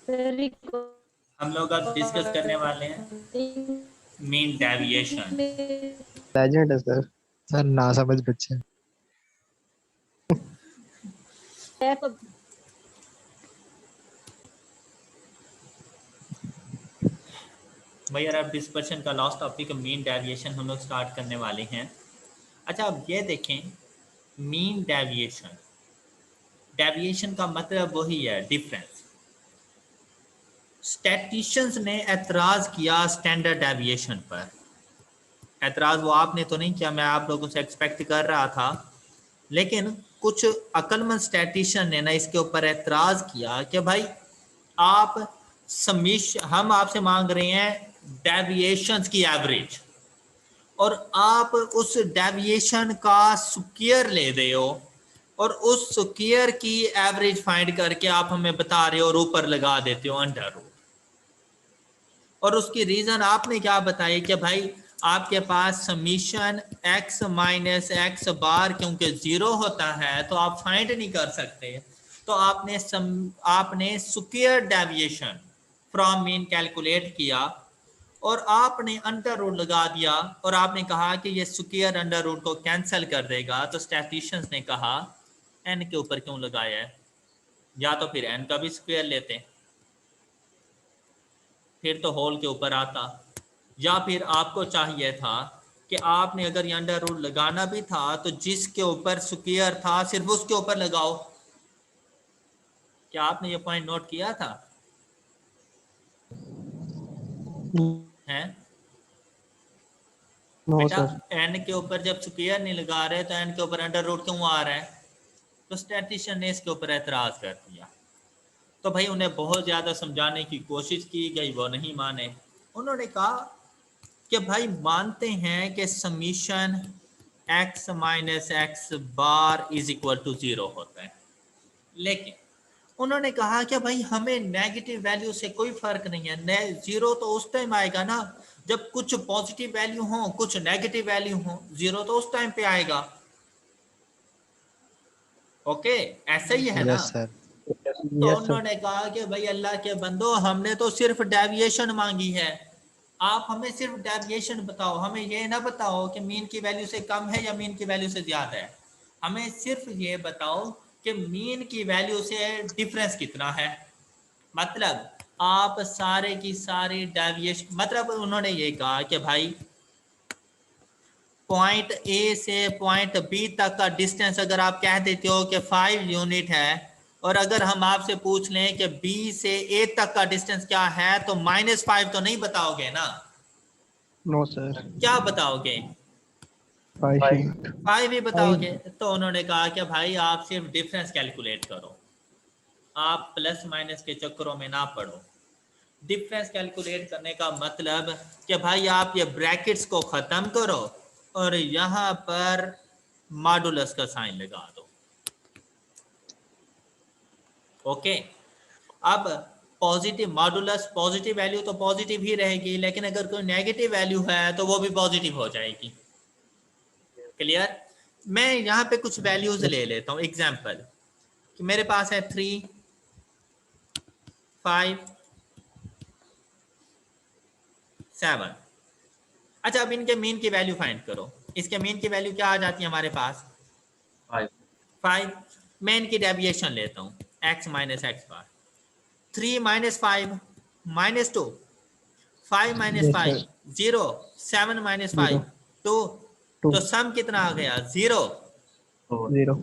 हम लोग अब डिस्कस करने वाले हैं मीन डेविएशन। लेजेंड है सर। सर ना समझ बच्चे। भाई यार अब डिस्कशन का लास्ट टॉपिक मीन डेविएशन हम लोग स्टार्ट करने वाले हैं। अच्छा अब ये देखें, मीन डेविएशन, डेविएशन का मतलब वही है डिफरेंस। स्टैटिस्टिशियंस ने एतराज़ किया स्टैंडर्ड डेविएशन पर। एतराज़ वो आपने तो नहीं किया, मैं आप लोगों से एक्सपेक्ट कर रहा था, लेकिन कुछ अक्लमंद स्टैटिस्टिशियन ने ना इसके ऊपर एतराज़ किया कि भाई आप हम आपसे मांग रहे हैं डेविएशंस की एवरेज, और आप उस डेविएशन का स्क्वायर ले रहे हो और उस स्क्वायर की एवरेज फाइंड करके आप हमें बता रहे हो और ऊपर लगा देते हो अंडर रूट। और उसकी रीज़न आपने क्या बताई कि भाई आपके पास समीशन x माइनस एक्स बार क्योंकि ज़ीरो होता है तो आप फाइंड नहीं कर सकते, तो आपने square deviation from mean calculate किया और आपने अंडर रूट लगा दिया और आपने कहा कि ये स्क्वायर अंडर रूट को कैंसिल कर देगा। तो स्टैटिस्टिशियंस ने कहा n के ऊपर क्यों लगाया है, या तो फिर n का भी स्क्वायर लेते, फिर तो होल के ऊपर आता, या फिर आपको चाहिए था कि आपने अगर ये अंडर रूट लगाना भी था तो जिसके ऊपर स्क्वायर था सिर्फ उसके ऊपर लगाओ। क्या आपने ये पॉइंट नोट किया था? हैं नो बेटा, सर। n के ऊपर जब स्क्वायर नहीं लगा रहे तो n के ऊपर अंडर रूट क्यों आ रहा है? तो स्टैटिस्टिशियन ने इसके ऊपर एतराज़ कर दिया। तो भाई उन्हें बहुत ज़्यादा समझाने की कोशिश की गई, वो नहीं माने। उन्होंने कहा कि भाई मानते हैं कि summation x minus x bar is equal to 0 होता है, लेकिन उन्होंने कहा कि भाई हमें नेगेटिव वैल्यू से कोई फर्क नहीं है। जीरो तो उस टाइम आएगा ना जब कुछ पॉजिटिव वैल्यू हो कुछ नेगेटिव वैल्यू हो, जीरो तो उस टाइम पे आएगा। ओके, ऐसा ही है ना? Yes sir. तो यस सर। उन्होंने कहा कि भाई अल्लाह के बंदो, हमने तो सिर्फ डेविएशन मांगी है, आप हमें सिर्फ डेविएशन बताओ, हमें ये ना बताओ कि मीन की वैल्यू से कम है या मीन की वैल्यू से ज़्यादा है। हमें सिर्फ ये बताओ कि मीन की वैल्यू से डिफरेंस कितना है। मतलब आप सारे की सारी डेविएशन, मतलब उन्होंने ये कहा कि भाई पॉइंट ए से पॉइंट बी तक का डिस्टेंस अगर आप कह देते हो कि 5 यूनिट है, और अगर हम आपसे पूछ लें कि बी से ए तक का डिस्टेंस क्या है तो -5 तो नहीं बताओगे ना, नो सर। क्या बताओगे? 5 यूनिट। 5 ही बताओगे। तो उन्होंने कहा कि भाई आप सिर्फ डिफरेंस कैलकुलेट करो, आप प्लस माइनस के चक्करों में ना पड़ो। डिफरेंस कैलकुलेट करने का मतलब कि भाई आप ये ब्रैकेट्स को ख़त्म करो और यहाँ पर मॉडुलस का साइन लगा दो। ओके, अब पॉजिटिव मॉडुलस, पॉजिटिव वैल्यू तो पॉजिटिव ही रहेगी, लेकिन अगर कोई नेगेटिव वैल्यू है तो वो भी पॉजिटिव हो जाएगी। क्लियर? मैं यहाँ पे कुछ वैल्यूज ले लेता हूँ एग्जाम्पल, कि मेरे पास है 3, 5, 7। अच्छा अब इनके मीन की वैल्यू फाइंड करो। इसके मीन की वैल्यू क्या आ जाती है हमारे पास? 5। मैं इनकी डेविएशन लेता हूँ x माइनस एक्स बार। 3 minus 5 -2, 5 minus yes 5 sir. 0, 7 minus 5 0 2। 2 तो सम कितना आ गया? 0। 0।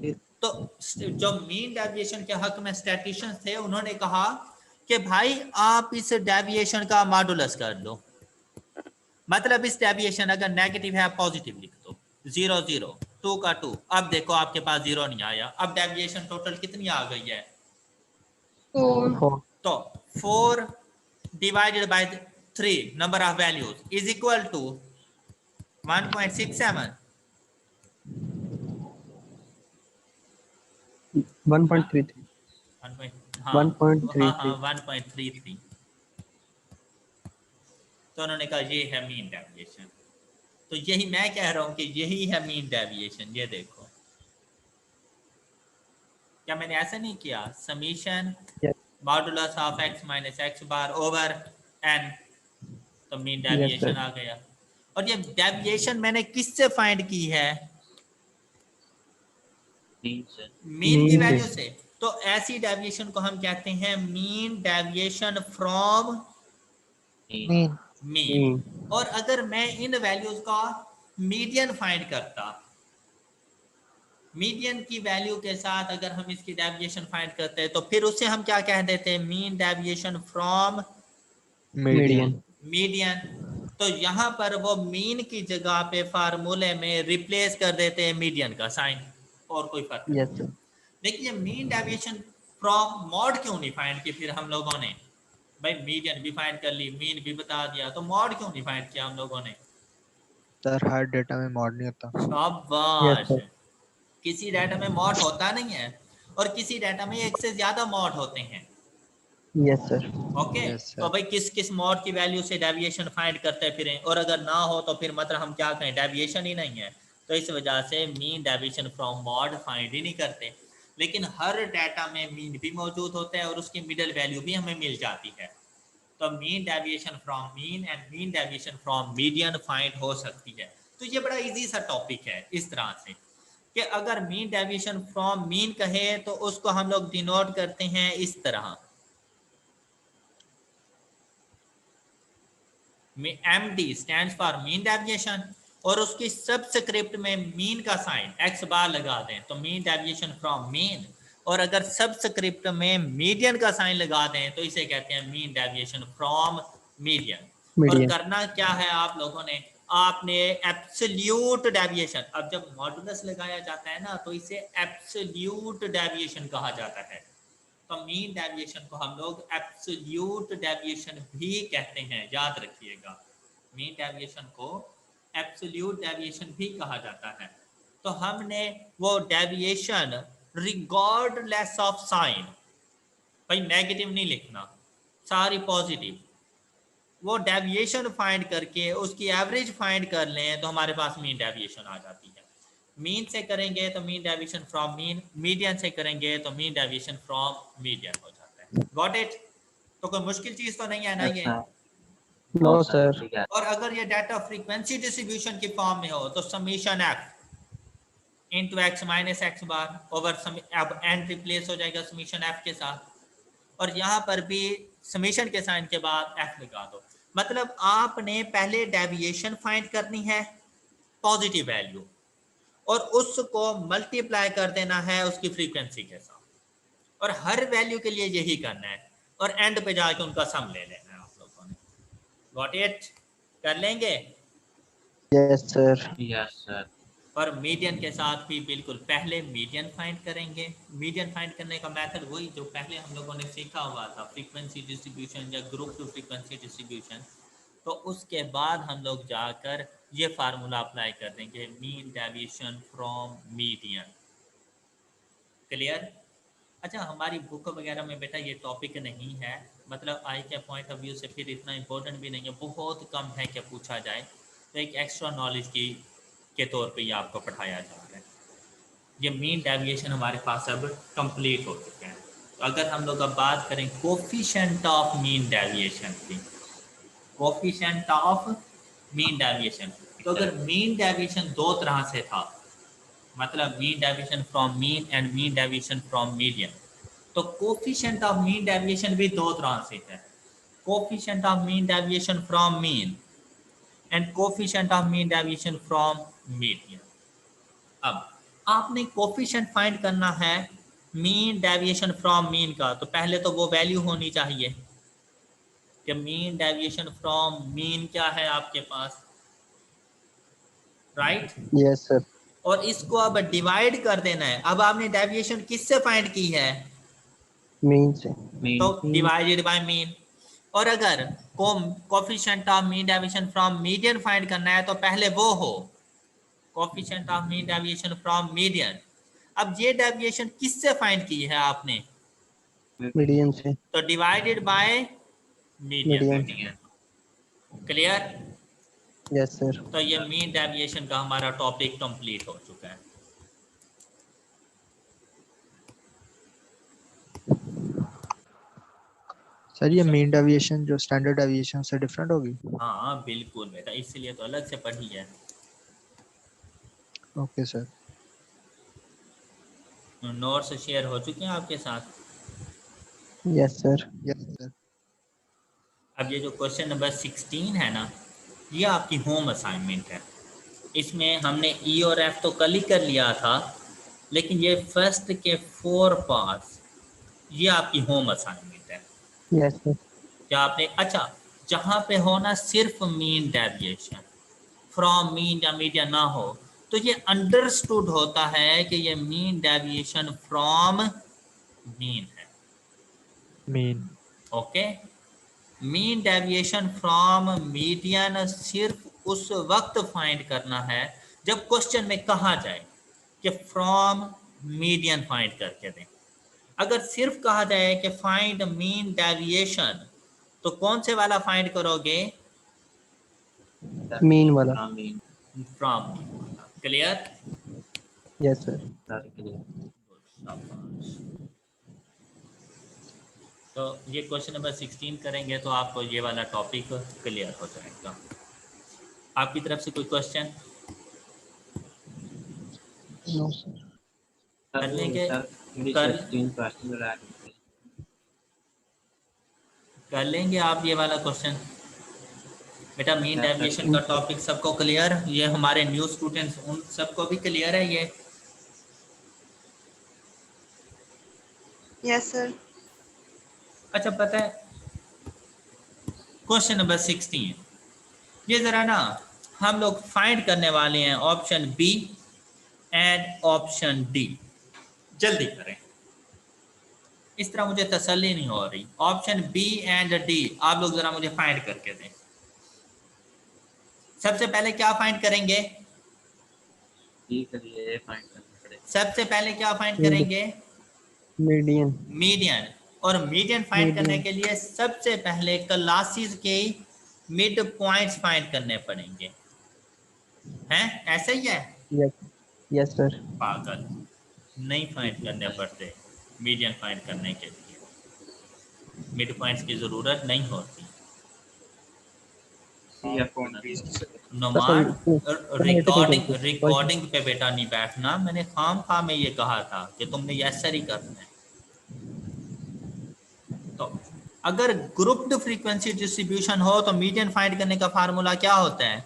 तो जो मीन डेविएशन के हक में स्टैटिस्टिशियंस थे उन्होंने कहा कि भाई आप इस डेविएशन का मॉडुलस कर लो, मतलब इस डेविएशन अगर नेगेटिव है पॉजिटिव लिख दो, 0 0, 2 का 2। अब देखो आपके पास 0 नहीं आया, अब डेविएशन टोटल कितनी आ गई है? 4। तो 4 divided by 3 number of values is equal to 1.67। 1.33। हाँ हाँ हाँ 1.33। 1.33। तो उन्होंने कहा ये है मीन डेविएशन। तो यही मैं कह रहा हूं कि यही है मीन डेविएशन। ये देखो, क्या मैंने ऐसा नहीं किया? Summation modulus of x minus x bar over n, तो मीन यस डेविएशन सर। आ गया। और ये डेविएशन मैंने किससे फाइंड की है? मीन की मीन से। वैल्यू से। तो ऐसी डेविएशन को हम कहते हैं mean deviation from mean. Mean. Mean. और अगर मैं इन वैल्यूज का मीडियन फाइंड करता, मीडियन की वैल्यू के साथ अगर हम इसकी डेविएशन फाइंड करते हैं तो फिर उसे हम क्या कह देते हैं? Mean deviation from median. Median. तो यहाँ पर वो मीन की जगह पे फार्मूले में रिप्लेस कर देते हैं मीडियन का साइन, और कोई फर्क नहीं यस है। सर। देखिए मीन डेविएशन फ्रॉम मॉड क्यों नहीं फाइंड की फिर हम लोगों ने? भाई मीडियन भी फाइंड कर ली, मीन भी बता दिया, तो मॉड क्यों नहीं फाइंड किया हम लोगों ने? सर हर डेटा में मॉड नहीं होता। यस शाबाश। सर। किसी डाटा में मॉड होता नहीं है, और किसी डाटा में एक से ज्यादा मॉड होते हैं। Yes sir. ओके, यस तो सर। भाई किस किस मॉड की वैल्यू से डेविएशन फाइंड करते फिरें, और अगर ना हो तो फिर मतलब हम क्या कहें? डेविएशन ही नहीं है। तो इस वजह से mean deviation from mode find ही नहीं करते। लेकिन हर डाटा में मीन भी मौजूद होता है और उसकी मिडल वैल्यू भी हमें मिल जाती है। तो mean deviation from mean and mean deviation from median find हो सकती है। तो ये बड़ा इजी सा टॉपिक है इस तरह से कि अगर मीन डेविएशन फ्रॉम मीन कहे तो उसको हम लोग डिनोट करते हैं इस तरह, MD stand for mean deviation, और उसकी सबस्क्रिप्ट में मीन का साइन एक्स बार लगा दें तो मीन डेविएशन फ्रॉम मीन। और अगर सबस्क्रिप्ट में मीडियन का साइन लगा दें तो इसे कहते हैं मीन डेविएशन फ्रॉम मीडियन। और मीडियन। करना क्या है आप लोगों ने? आपने एब्सोल्यूट डेविएशन, अब जब मॉडुलस लगाया जाता है ना तो इसे एब्सोल्यूट डेविएशन कहा जाता है। तो मीन डेविएशन को हम लोग एब्सोल्यूट डेविएशन भी कहते हैं, याद रखिएगा। मीन डेविएशन को एब्सोल्यूट डेविएशन भी कहा जाता है। तो हमने वो डेविएशन रिगार्डलेस ऑफ साइन, भाई नेगेटिव नहीं लिखना, सारी पॉजिटिव, वो डेविएशन फाइंड करके उसकी एवरेज फाइंड कर लें तो हमारे पास मीन डेविएशन आ जाती है। मीन से करेंगे तो mean deviation from mean, median से करेंगे तो मीन डेविएशन फ्रॉम मीडियन हो जाता है। Got it? तो कोई मुश्किल चीज तो नहीं है ना ये? No sir. और अगर ये डाटा फ्रीक्वेंसी डिस्ट्रीब्यूशन की फॉर्म में हो तो summation f into x minus x bar over, अब एन रिप्लेस हो जाएगा समीशन एफ के साथ, और यहाँ पर भी समीशन के साइन के बाद एफ लगा दो। मतलब आपने पहले डेविएशन फाइंड करनी है पॉजिटिव वैल्यू, और उसको मल्टीप्लाई कर देना है उसकी फ्रीक्वेंसी के साथ, और हर वैल्यू के लिए यही करना है, और एंड पे जाके उनका सम ले लेना है आप लोगों ने। Got it? कर लेंगे? Yes sir. पर मीडियन के साथ भी बिल्कुल पहले मीडियन फाइंड करेंगे। मीडियन फाइंड करने का मेथड वही जो पहले हम लोगों ने सीखा हुआ था, फ्रीक्वेंसी डिस्ट्रीब्यूशन या ग्रुप टू फ्रीक्वेंसी डिस्ट्रीब्यूशन। तो उसके बाद हम लोग जाकर ये फार्मूला अप्लाई कर देंगे, mean deviation from median. Clear? अच्छा, हमारी बुक वगैरह में बेटा ये टॉपिक नहीं है, मतलब आई के पॉइंट ऑफ व्यू से फिर इतना इम्पोर्टेंट भी नहीं है, बहुत कम है कि पूछा जाए, तो एक एक्स्ट्रा नॉलेज की के तौर पे ये आपको पढ़ाया जा रहा है। ये मीन डेविएशन हमारे पास अब कंप्लीट हो चुके हैं। तो अगर हम लोग अब बात करें कोफिशिएंट ऑफ मीन डेविएशन की, कोफिशिएंट ऑफ मीन डेविएशन, तो अगर मीन डेविएशन दो तरह से था, मतलब mean deviation from mean and mean deviation from median, तो कोफिशिएंट ऑफ मीन डेविएशन भी दो तरह से है, coefficient of mean deviation from mean and coefficient of mean deviation from median. अब आपने कोफिशिएंट फाइंड करना है मीन डेविएशन फ्रॉम मीन का, तो पहले तो वो वैल्यू होनी चाहिए कि मीन डेविएशन फ्रॉम मीन क्या है आपके पास, राइट? Yes sir. और इसको अब डिवाइड कर देना है। अब आपने डेविएशन किससे फाइंड की है? मीन से। तो डिवाइडेड बाय मीन। और अगर coefficient of mean deviation from median find करना है तो पहले वो हो coefficient of mean deviation from median. अब ये डेविएशन किससे फाइंड की है आपने? मीडियन से। तो divided by median. Median. Clear? Yes sir. तो ये मीन डेविएशन का हमारा टॉपिक कंप्लीट हो चुका है। सर ये मीन डेविएशन जो स्टैंडर्ड डेविएशन से डिफरेंट होगी? हाँ बिल्कुल बेटा, इसलिए तो अलग से पढ़ी है। Okay sir. नोट्स शेयर हो चुके हैं आपके साथ? Yes sir. Yes sir. अब ये जो क्वेश्चन नंबर 16 है ना, ये आपकी होम असाइनमेंट है। इसमें हमने ई और एफ तो कल ही कर लिया था, लेकिन ये फर्स्ट के 4 पार्ट्स ये आपकी होम असाइनमेंट है। Yes sir. क्या आपने, अच्छा, जहाँ पे हो ना सिर्फ मीन डेविएशन, फ्रॉम मीन या मीडियन ना हो, तो ये अंडरस्टूड होता है कि ये मीन डेविएशन फ्रॉम मीन है। Mean. Okay, mean deviation from median सिर्फ उस वक्त फाइंड करना है जब क्वेश्चन में कहा जाए कि फ्रॉम मीडियन फाइंड करके दें। अगर सिर्फ कहा जाए कि फाइंड मीन डेविएशन, तो कौन से वाला फाइंड करोगे? मीन वाला। फ्रॉम मीन वाला। क्लियर? Yes sir. तो ये क्वेश्चन नंबर 16 करेंगे तो आपको ये वाला टॉपिक क्लियर हो जाएगा। आपकी तरफ से कोई क्वेश्चन नो सर। कर लेंगे? कर लेंगे आप ये वाला क्वेश्चन? बेटा मीन डेविएशन का टॉपिक सबको क्लियर? ये हमारे न्यू स्टूडेंट्स उन सबको भी क्लियर है ये? Yes sir. अच्छा, पता है क्वेश्चन नंबर 16 ये ज़रा ना हम लोग फाइंड करने वाले हैं option B and option D. जल्दी करें, इस तरह मुझे तसल्ली नहीं हो रही। ऑप्शन बी एंड डी आप लोग ज़रा मुझे फाइंड करके दें। सबसे पहले क्या फाइंड करेंगे? सबसे पहले क्या फाइंड करेंगे? मीडियन। मीडियन। और मीडियन फाइंड करने के लिए सबसे पहले क्लासेस के मिड पॉइंट्स फाइंड करने पड़ेंगे, हैं? ऐसा ही है? यस। Yes sir. पागल, नहीं फाइंड करने पड़ते मीडियन फाइंड करने के लिए, मिड पॉइंट्स की ज़रूरत नहीं होती। नुमान, रिकॉर्डिंग पे बेटा नहीं बैठना, मैंने खाम खा में ये कहा था कि तुमने यस ही करना है। तो अगर ग्रुप्ड फ्रीक्वेंसी डिस्ट्रीब्यूशन हो तो मीडियन फाइंड करने का फार्मूला क्या होता है?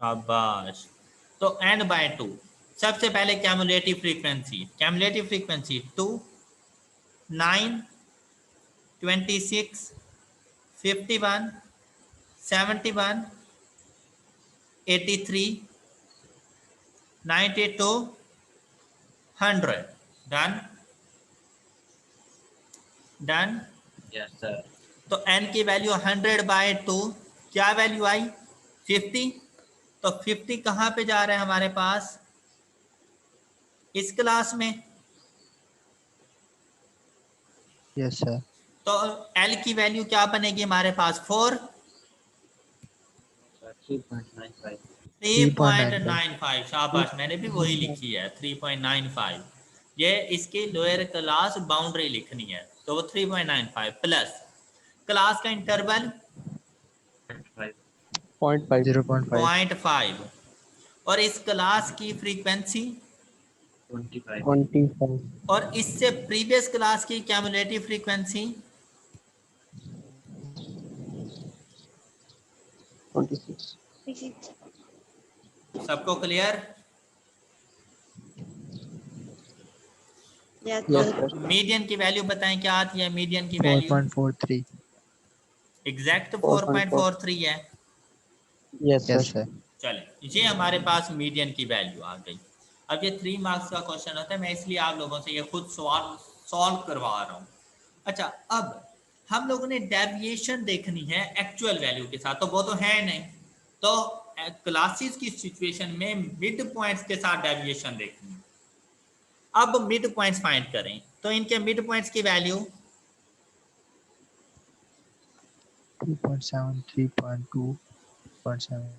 शाबाश। तो n/2 सबसे पहले कैमुलेटिव फ्रीक्वेंसी, 2, 9, 26, 51, 71, 83, 92, 100। डन? डन? तो n की वैल्यू 100/2 क्या वैल्यू आई? 50। तो 50 कहाँ पे जा रहा है हमारे पास इस क्लास में? Yes sir. तो l की वैल्यू क्या बनेगी हमारे पास? 4, 3.95। शाबाश, मैंने भी वही लिखी है 3.95। ये इसकी लोअर क्लास बाउंड्री लिखनी है, तो वो 3.95 प्लस क्लास का इंटरवल 0.5 और इस क्लास की फ्रीक्वेंसी 25। और इससे प्रीवियस क्लास की क्यूमुलेटिव फ्रीक्वेंसी 26। सबको clear? Yes yes sir. Sir. Median की वैल्यू बताएं क्या आती है? मीडियन की वैल्यू 4.43। एग्जैक्ट 4.43 है। Yes sir. चले, ये हमारे पास मीडियन की वैल्यू आ गई। अब ये 3 मार्क्स का क्वेश्चन होता है, मैं इसलिए आप लोगों से ये खुद सवाल सॉल्व करवा रहा हूँ। अच्छा, अब हम लोगों ने डेविएशन देखनी है एक्चुअल वैल्यू के साथ, तो वो तो है नहीं। तो क्लासेस की सिचुएशन में मिड पॉइंट्स के साथ डेविएशन देखनी है। अब मिड पॉइंट्स फाइंड करें, तो इनके मिड पॉइंट्स की वैल्यू 2.7, 3.2.7।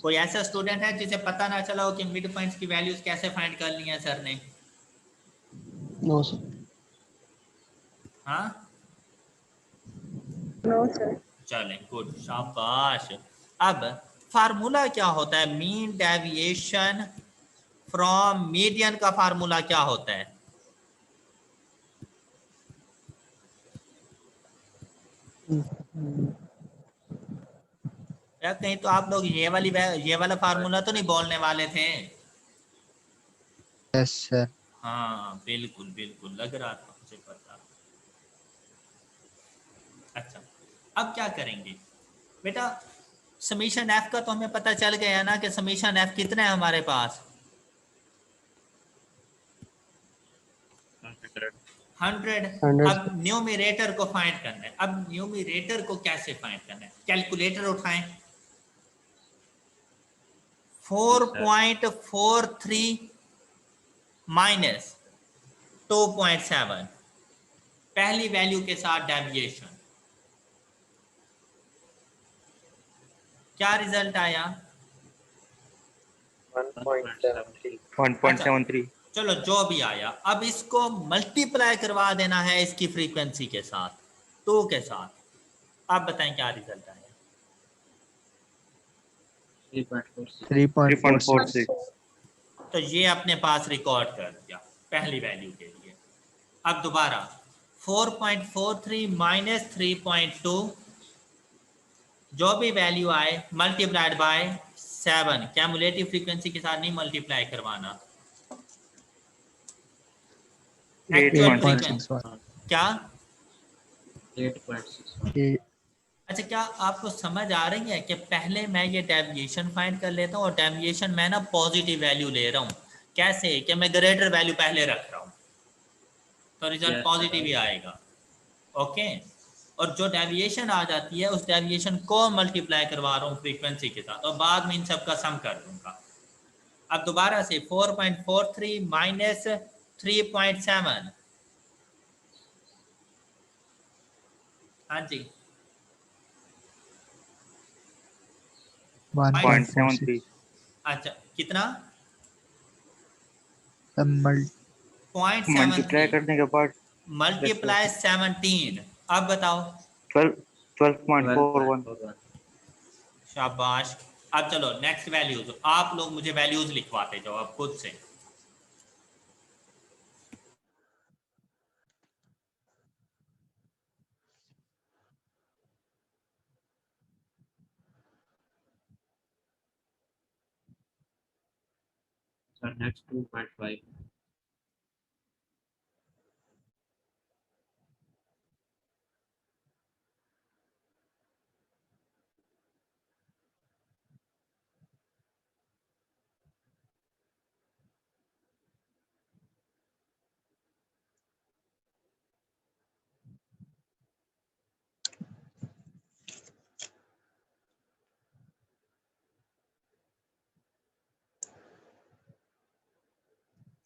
कोई ऐसा स्टूडेंट है जिसे पता ना चला हो कि मिड पॉइंट्स की वैल्यूज कैसे फाइंड कर ली है सर ने? No sir. हाँ, नो सर। चलें, गुड, शाबाश। अब फार्मूला क्या होता है? मीन डेविएशन फ्रॉम मीडियन का फार्मूला क्या होता है? या कहीं तो आप लोग ये वाला फार्मूला तो नहीं बोलने वाले थे? Yes sir. हाँ बिल्कुल बिल्कुल, लग रहा था मुझे पता। अच्छा, अब क्या करेंगे बेटा? समीशन एफ का तो हमें पता चल गया ना कि समीशन एफ कितना है हमारे पास? 100। 100 अब न्यूमरेटर को फाइंड करना है। अब न्यूमरेटर को कैसे फाइंड करना है? कैलकुलेटर उठाएं। 4.43 माइनस 2.7, पहली वैल्यू के साथ डेविएशन। क्या रिजल्ट आया? 1.73। 1.73। चलो जो भी आया, अब इसको मल्टीप्लाई करवा देना है इसकी फ्रीक्वेंसी के साथ, 2 के साथ। आप बताएं क्या रिजल्ट आया? 3.46। 3.46। तो ये अपने पास रिकॉर्ड कर दिया पहली वैल्यू के लिए। अब दोबारा 4.43 माइनस 3.2, जो भी वैल्यू आए मल्टीप्लाइड बाय 7, कैमुलेटिव फ्रीक्वेंसी के साथ नहीं मल्टीप्लाई करवाना, एक्चुअल 8.61। फ्रीक्वेंसी। क्या? 8.61। अच्छा, क्या आपको समझ आ रही है कि पहले मैं ये डेविएशन फाइंड कर लेता हूँ, और डेविएशन मैं ना पॉजिटिव वैल्यू ले रहा हूँ। कैसे? कि मैं ग्रेटर वैल्यू पहले रख रहा हूँ, तो रिजल्ट पॉजिटिव ही आएगा। ओके, और जो डेविएशन आ जाती है उस डेविएशन को मल्टीप्लाई करवा रहा हूँ फ्रीक्वेंसी के साथ, और बाद में इन सब का सम कर दूंगा। अब दोबारा से 4.43 माइनस 3.7। हाँ जी, 1.46। 0.73। अच्छा कितना? मल्ट मल्टीप्लाई 0.73 करने के बाद मल्टीप्लाई 17। अब बताओ। 12 12.41। शाबाश। अब चलो नेक्स्ट वैल्यूज, आप लोग मुझे वैल्यूज लिखवाते जाओ अब खुद से। Next 2.5.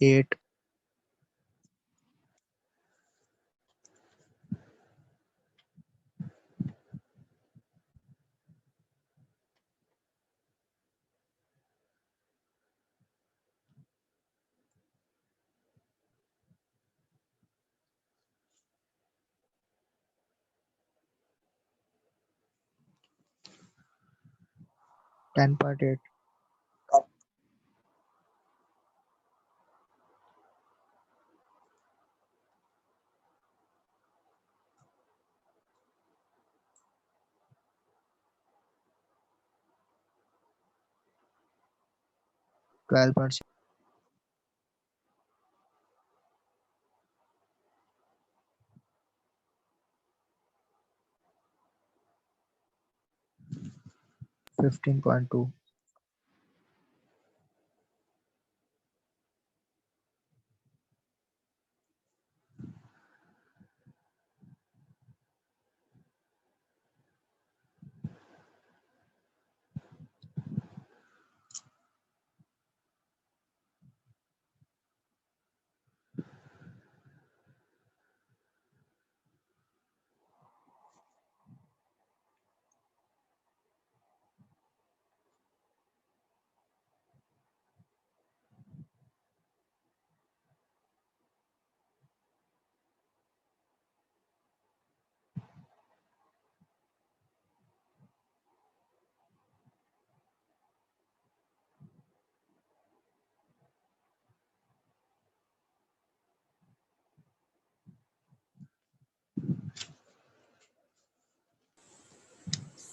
8। 10.8। 12.6। 15.2।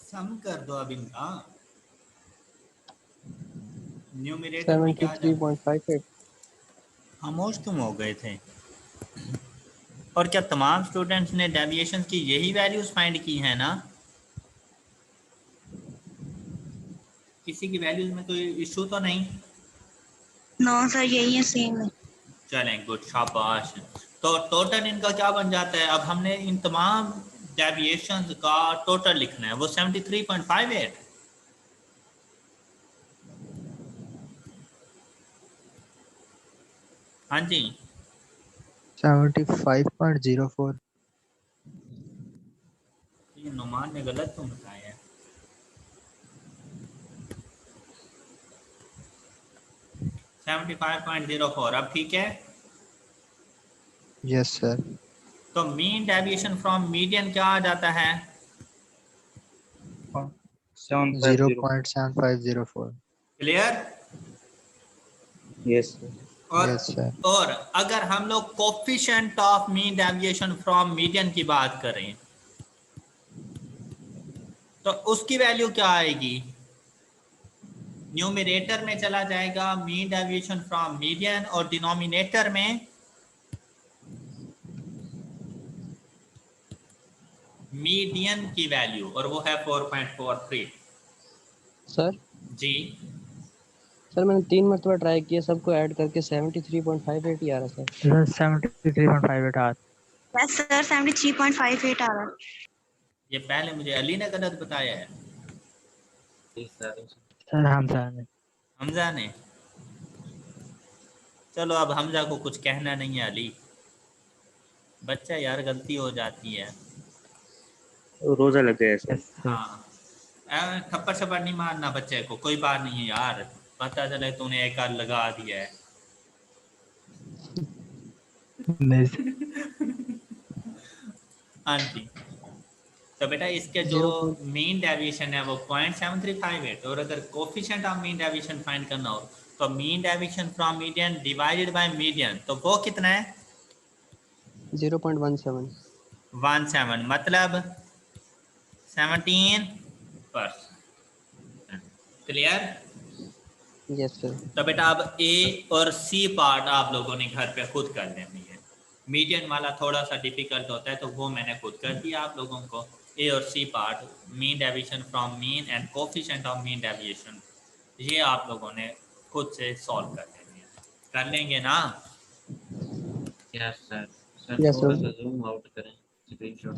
सम कर दो अब इनका, न्यूमरेटर में क्या जाए। 73.58। खामोश क्यों हो गए थे? और क्या तमाम स्टूडेंट्स ने डेविएशन की यही वैल्यूज फाइंड की है ना? किसी की वैल्यूज में कोई इशू तो नहीं? नो सर, यही है, सेम है। चलें, गुड, शाबाश। तो टोटल इनका क्या बन जाता है? अब हमने इन तमाम डेविएशंस का टोटल लिखना है, वो 73.58। हाँ जी, 75.04। ये नुमान ने गलत तो बताया है। 75.04 अब ठीक है। Yes sir. तो मीन डेविएशन फ्रॉम मीडियन क्या आ जाता है? 750. 0.7504। क्लियर? Yes. और यस सर। और अगर हम लोग coefficient of mean deviation from median की बात करें तो उसकी वैल्यू क्या आएगी? न्यूमरेटर में चला जाएगा मीन डेविएशन फ्रॉम मीडियन और डिनोमिनेटर में मीडियन की वैल्यू, और वो है 4.43। सर जी, सर मैंने 3 मरतबा ट्राई किया, सबको ऐड करके 73.58 ही आ रहा सर। 73.58 आ रहा। यस सर, 73.58 आ रहा है। ये पहले मुझे अली ने गलत बताया है। Yes, sir. सर हमजा ने। हमजा ने? चलो, अब हमजा को कुछ कहना नहीं है अली, बच्चा यार, गलती हो जाती है। रोजा लग गया है सर। हाँ, थप्पड़ शप्पड़ नहीं मारना बच्चे को, कोई बात नहीं है यार, पता चले तूने एक आध लगा दिया है। नहीं सर। हाँ जी, तो बेटा इसके जो 0. मीन डेविएशन है वो 0.7358, और अगर coefficient of mean deviation find करना हो तो mean deviation from median divided by median, तो वो कितना है? 0.17। 17, मतलब 17%। क्लियर? Yes sir. तो बेटा अब ए और सी पार्ट आप लोगों ने घर पे खुद कर लेनी है। मीडियन वाला थोड़ा सा डिफिकल्ट होता है तो वो मैंने खुद कर दिया आप लोगों को। ए और C part, mean deviation from mean and coefficient of mean deviation, ये आप लोगों ने खुद से सॉल्व कर लेनी है। कर लेंगे ना? Yes, sir. Sir, यस थोड़ा सर। सा zoom out करें स्क्रीनशॉट।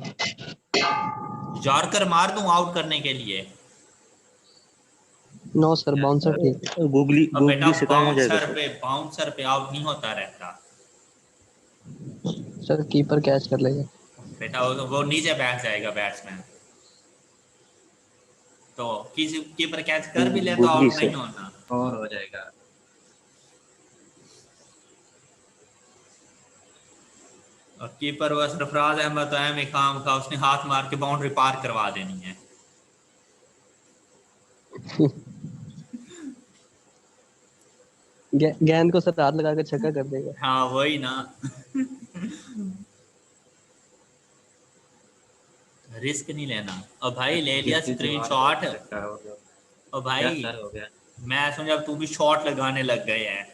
जॉर्कर मार दूं आउट करने के लिए? No sir, Yes, bouncer sir. ठीक। गूगली अब बेटा गूगली से काम हो जाएगा सर। बाउंसर पे आउट नहीं होता रहता सर कीपर कैच कर लेगा। बेटा, वो नीचे बैठ जाएगा बैट्समैन, तो किसी कीपर कैच कर भी ले तो गूगली आउट से। नहीं होना। और हो जाएगा। और कीपर वो सरफराज अहमद तो अहम काम का, उसने हाथ मार के बाउंड्री पार करवा देनी है। गेंद को सर हाथ लगा कर छक्का कर देगा। हाँ वही ना। रिस्क नहीं लेना। और भाई ले लिया स्क्रीनशॉट। चक्का हो गया। और Yes, भाई sir, हो गया। मैं समझा तू भी शॉट लगाने लग गए हैं।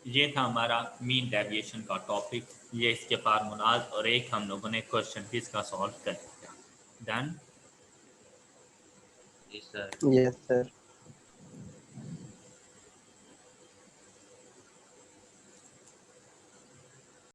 ये था हमारा मीन डेविएशन का टॉपिक, ये इसके फार्मूलाज, और एक हम लोगों ने क्वेश्चन भी इसका सॉल्व कर दिया। Done? Yes, sir. Yes sir.